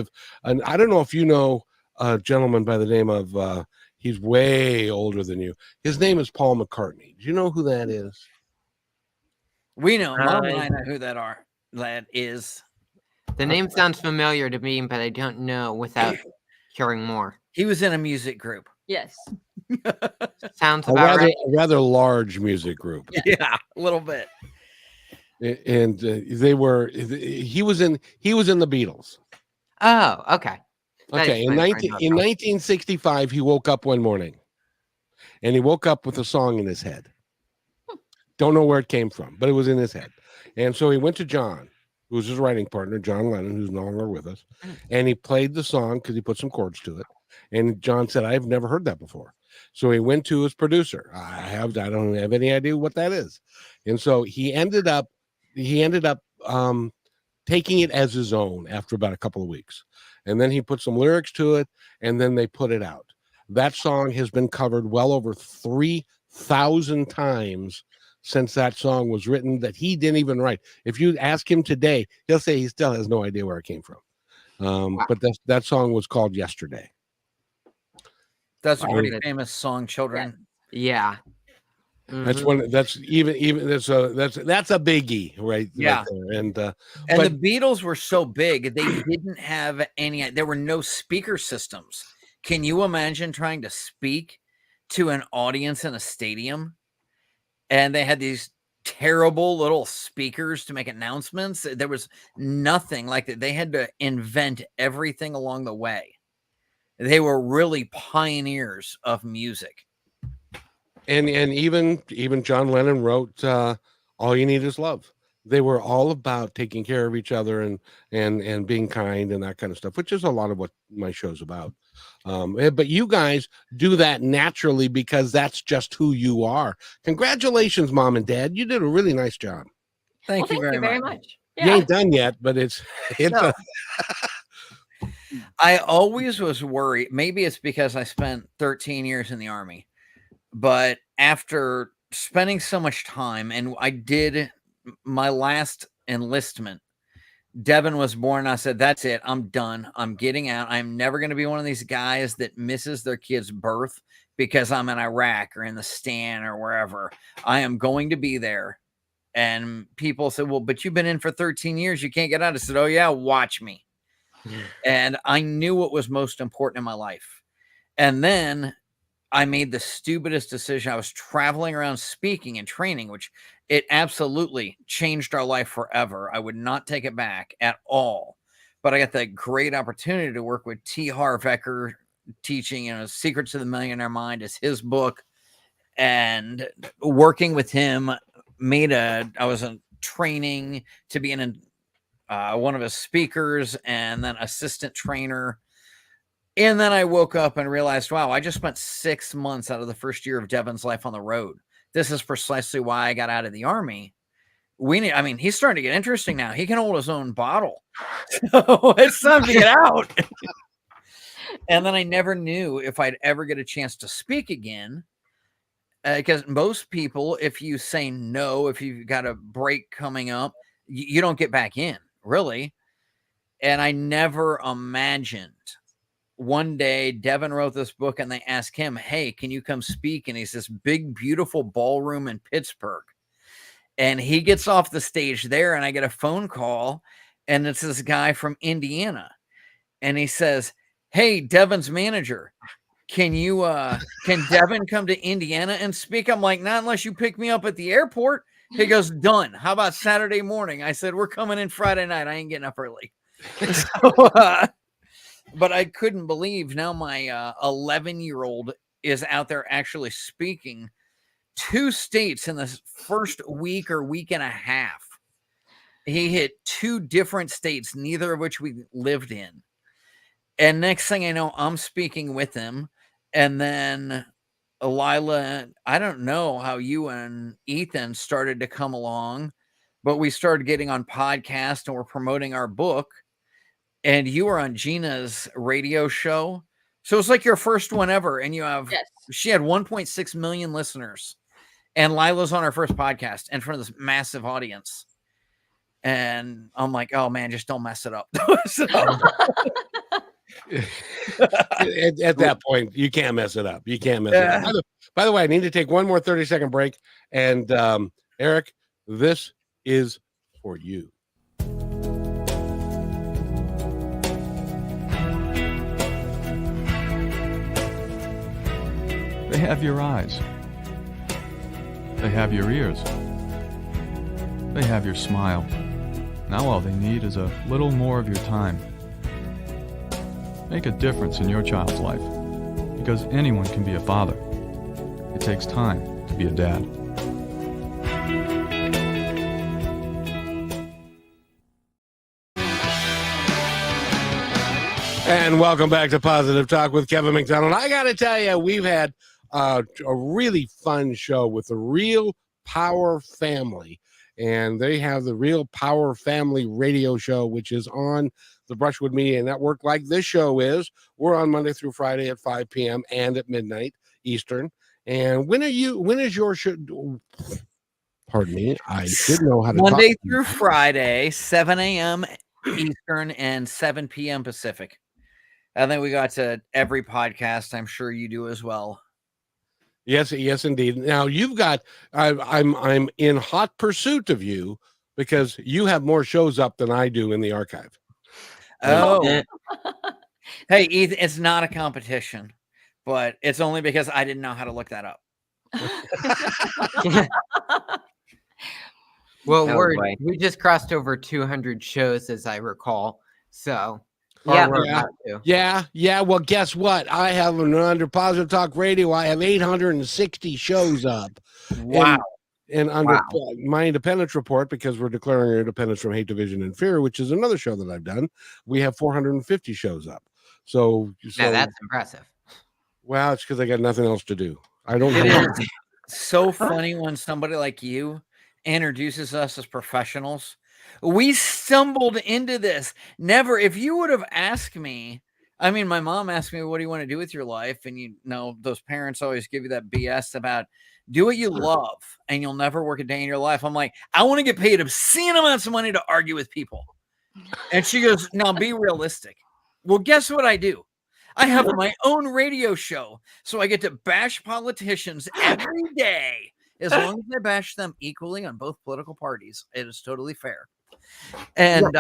And I don't know if you know a gentleman by the name of, he's way older than you. His name is Paul McCartney. Do you know who that is? We know. Mom and I know who that is. The name sounds familiar to me, but I don't know without hearing more. He was in a music group. Yes. Sounds about right. A rather large music group. Yeah, a little bit. And he was in the Beatles. Oh, okay. Okay. In 1965, he woke up one morning, and he woke up with a song in his head. Don't know where it came from, but it was in his head. And so he went to John, who was his writing partner, John Lennon, who's no longer with us. And he played the song because he put some chords to it. And John said, "I've never heard that before." So he went to his producer. I don't have any idea what that is. And so he ended up taking it as his own after about a couple of weeks. And then he put some lyrics to it, and then they put it out. That song has been covered well over 3,000 times since that song was written, that he didn't even write. If you ask him today, he'll say he still has no idea where it came from. Wow. But that song was called "Yesterday." That's a pretty famous song, children. Yeah. Mm-hmm. That's one. That's a biggie, right? Yeah. Right there. And the Beatles were so big, they didn't have any. There were no speaker systems. Can you imagine trying to speak to an audience in a stadium? And they had these terrible little speakers to make announcements. There was nothing like that. They had to invent everything along the way. They were really pioneers of music. And even John Lennon wrote "All You Need Is Love." They were all about taking care of each other and being kind and that kind of stuff, which is a lot of what my show's about. But you guys do that naturally because that's just who you are. Congratulations, Mom and Dad. You did a really nice job. Thank you very much. Yeah. You ain't done yet, but it's no. I always was worried. Maybe it's because I spent 13 years in the Army, but after spending so much time, and I did my last enlistment, Devin was born. I said, "That's it. I'm done. I'm getting out. I'm never going to be one of these guys that misses their kid's birth because I'm in Iraq or in the stand or wherever. I am going to be there." And people said, "Well, but you've been in for 13 years. You can't get out." I said, "Oh yeah, watch me." And I knew what was most important in my life. And then I made the stupidest decision. I was traveling around speaking and training, which it absolutely changed our life forever. I would not take it back at all. But I got that great opportunity to work with T. Harv Eker, teaching, Secrets of the Millionaire Mind is his book. And working with him I was in training to be one of his speakers and then assistant trainer. And then I woke up and realized, wow, I just spent 6 months out of the first year of Devin's life on the road. This is precisely why I got out of the Army. He's starting to get interesting now. He can hold his own bottle. So it's time to get out. And then I never knew if I'd ever get a chance to speak again. Because most people, if you say no, if you've got a break coming up, you don't get back in, really. And I never imagined one day Devin wrote this book and they asked him, hey, can you come speak? And he's this big, beautiful ballroom in Pittsburgh. And he gets off the stage there and I get a phone call and it's this guy from Indiana. And he says, hey, Devin's manager, can Devin come to Indiana and speak? I'm like, not unless you pick me up at the airport. He goes, done. How about Saturday morning? I said, we're coming in Friday night. I ain't getting up early. But I couldn't believe now my 11-year-old is out there actually speaking 2 states in the first week or week and a half. He hit 2 different states, neither of which we lived in. And next thing I know, I'm speaking with him. And then Lila, I don't know how you and Ethan started to come along, but we started getting on podcasts and we're promoting our book. And you were on Gina's radio show. So it's like your first one ever. And she had 1.6 million listeners. And Lila's on her first podcast in front of this massive audience. And I'm like, oh man, just don't mess it up. At that point, you can't mess it up. You can't mess it up. By the way, I need to take one more 30-second break. And Eric, this is for you. They have your eyes. They have your ears. They have your smile. Now all they need is a little more of your time. Make a difference in your child's life, because anyone can be a father. It takes time to be a dad. And welcome back to Positive Talk with Kevin McDonald. I got to tell you, we've had a really fun show with the Real Power Family. And they have the Real Power Family radio show, which is on the Brushwood Media Network, like this show is. We're on Monday through Friday at 5 p.m. and at midnight Eastern. And when is your show? Pardon me. I should know how to Monday talk. through Friday, 7 a.m. Eastern and 7 p.m. Pacific. And then we got to every podcast. I'm sure you do as well. Yes, indeed. Now you've got. I'm in hot pursuit of you because you have more shows up than I do in the archive. Oh, hey, Ethan, it's not a competition, but it's only because I didn't know how to look that up. Well, we just crossed over 200 shows, as I recall. So. Yeah. Well, guess what? I have under Positive Talk Radio. I have 860 shows up. Wow. And under my independence report, because we're declaring our independence from hate, division, and fear, which is another show that I've done, we have 450 shows up. So that's impressive. Well, it's because I got nothing else to do. I don't. It is so funny when somebody like you introduces us as professionals. We stumbled into this. Never, if you would have asked me, I mean, my mom asked me, what do you want to do with your life? And you know, those parents always give you that BS about do what you love and you'll never work a day in your life. I'm like, I want to get paid obscene amounts of money to argue with people. And she goes, now be realistic. Well, guess what I do? I have my own radio show. So I get to bash politicians every day. As long as I bash them equally on both political parties, it is totally fair. And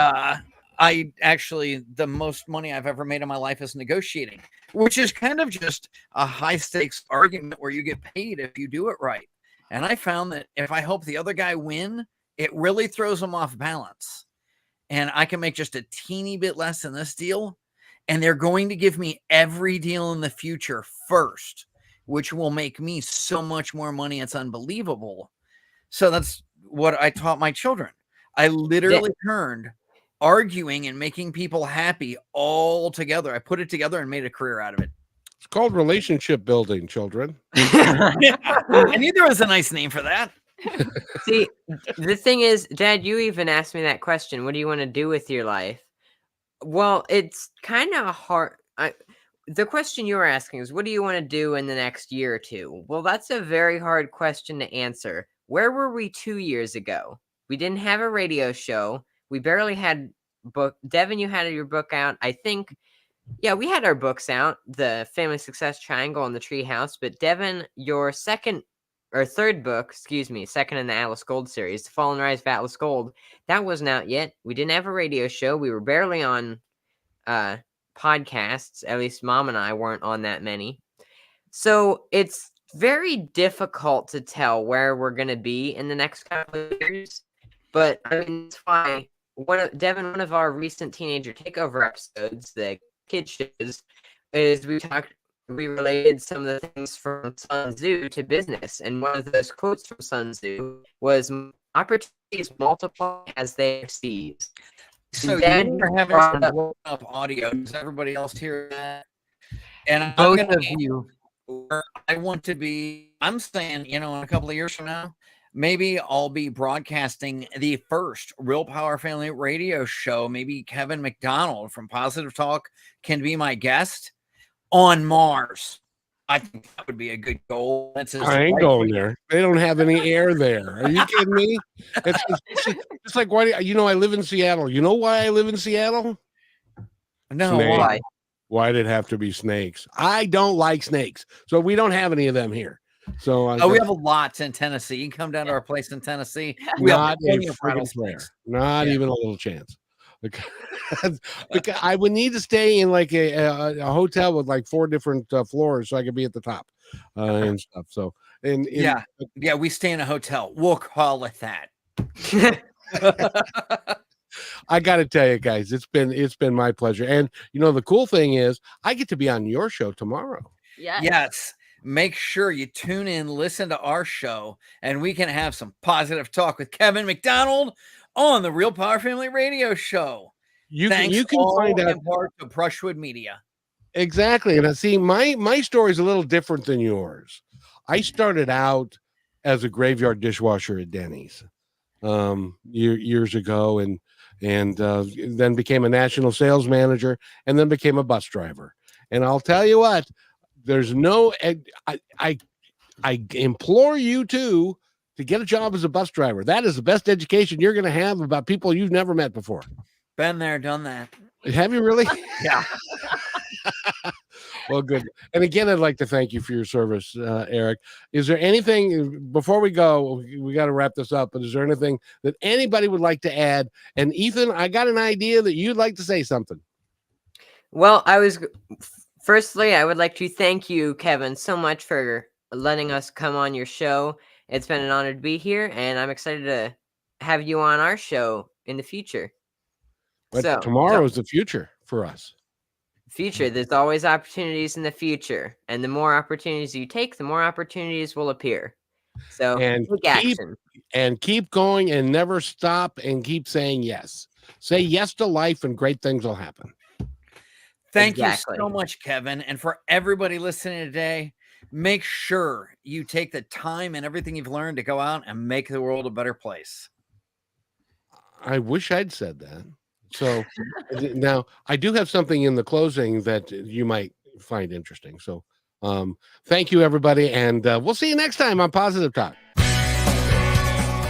the most money I've ever made in my life is negotiating, which is kind of just a high stakes argument where you get paid if you do it right. And I found that if I help the other guy win, it really throws them off balance. And I can make just a teeny bit less in this deal. And they're going to give me every deal in the future first, which will make me so much more money. It's unbelievable. So that's what I taught my children. I literally turned arguing and making people happy all together. I put it together and made a career out of it. It's called relationship building, children. I knew there was a nice name for that. See, the thing is, Dad, you even asked me that question. What do you want to do with your life? Well, it's kind of hard. The question you were asking is, what do you want to do in the next year or two? Well, that's a very hard question to answer. Where were we 2 years ago? We didn't have a radio show. We barely had book. Devin, you had your book out. I think, yeah, we had our books out, the Family Success Triangle and the Treehouse. But Devin, your third book, second in the Atlas Gold series, The Fall and Rise of Atlas Gold, that wasn't out yet. We didn't have a radio show. We were barely on podcasts. At least Mom and I weren't on that many. So it's very difficult to tell where we're going to be in the next couple of years. But I mean, that's why Devin, one of our recent Teenager Takeover episodes, the kid shows, is we related some of the things from Sun Tzu to business. And one of those quotes from Sun Tzu was, opportunities multiply as they are seized. So you were having some blown up audio. Does everybody else hear that? And Both of you. I'm saying, in a couple of years from now, maybe I'll be broadcasting the first Real Power Family radio show. Maybe Kevin McDonald from Positive Talk can be my guest on Mars. I think that would be a good goal. I ain't going there. They don't have any air there. Are you kidding me? It's like, why? I live in Seattle. You know why I live in Seattle? No, Snakes. why? Why did it have to be snakes? I don't like snakes, so we don't have any of them here. So we have a lot in Tennessee. You can come down to our place in Tennessee. Not a friggin' prayer. Not even a little chance. Because I would need to stay in like a hotel with like 4 different floors so I could be at the top and stuff. So yeah, we stay in a hotel. We'll call it that. I got to tell you guys, it's been my pleasure. And the cool thing is I get to be on your show tomorrow. Yes. Make sure you tune in, listen to our show, and we can have some positive talk with Kevin McDonald on the Real Power Family radio show. You can find out part of Brushwood Media. Exactly. And I see my story is a little different than yours. I started out as a graveyard dishwasher at Denny's years ago, and then became a national sales manager, and then became a bus driver. And I'll tell you what, there's no, I implore you to get a job as a bus driver. That is the best education you're going to have about people you've never met before. Been there, done that. Have you really? Yeah. Well, good. And again, I'd like to thank you for your service, Eric. Is there anything, before we go, we got to wrap this up, but is there anything that anybody would like to add? And Ethan, I got an idea that you'd like to say something. Well, firstly, I would like to thank you, Kevin, so much for letting us come on your show. It's been an honor to be here, and I'm excited to have you on our show in the future. But tomorrow is the future for us. There's always opportunities in the future, and the more opportunities you take, the more opportunities will appear. So take action. And keep going and never stop and keep saying yes. Say yes to life and great things will happen. Thank you so much, Kevin. And for everybody listening today, make sure you take the time and everything you've learned to go out and make the world a better place. I wish I'd said that. So now I do have something in the closing that you might find interesting. So thank you, everybody. And we'll see you next time on Positive Talk.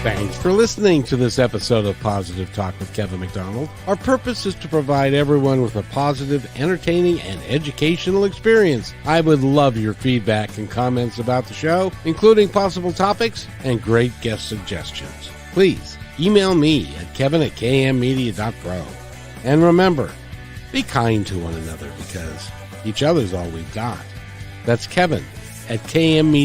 Thanks for listening to this episode of Positive Talk with Kevin McDonald. Our purpose is to provide everyone with a positive, entertaining, and educational experience. I would love your feedback and comments about the show, including possible topics and great guest suggestions. Please email me at kevin@kmmedia.pro. And remember, be kind to one another because each other's all we've got. That's Kevin at KM Media.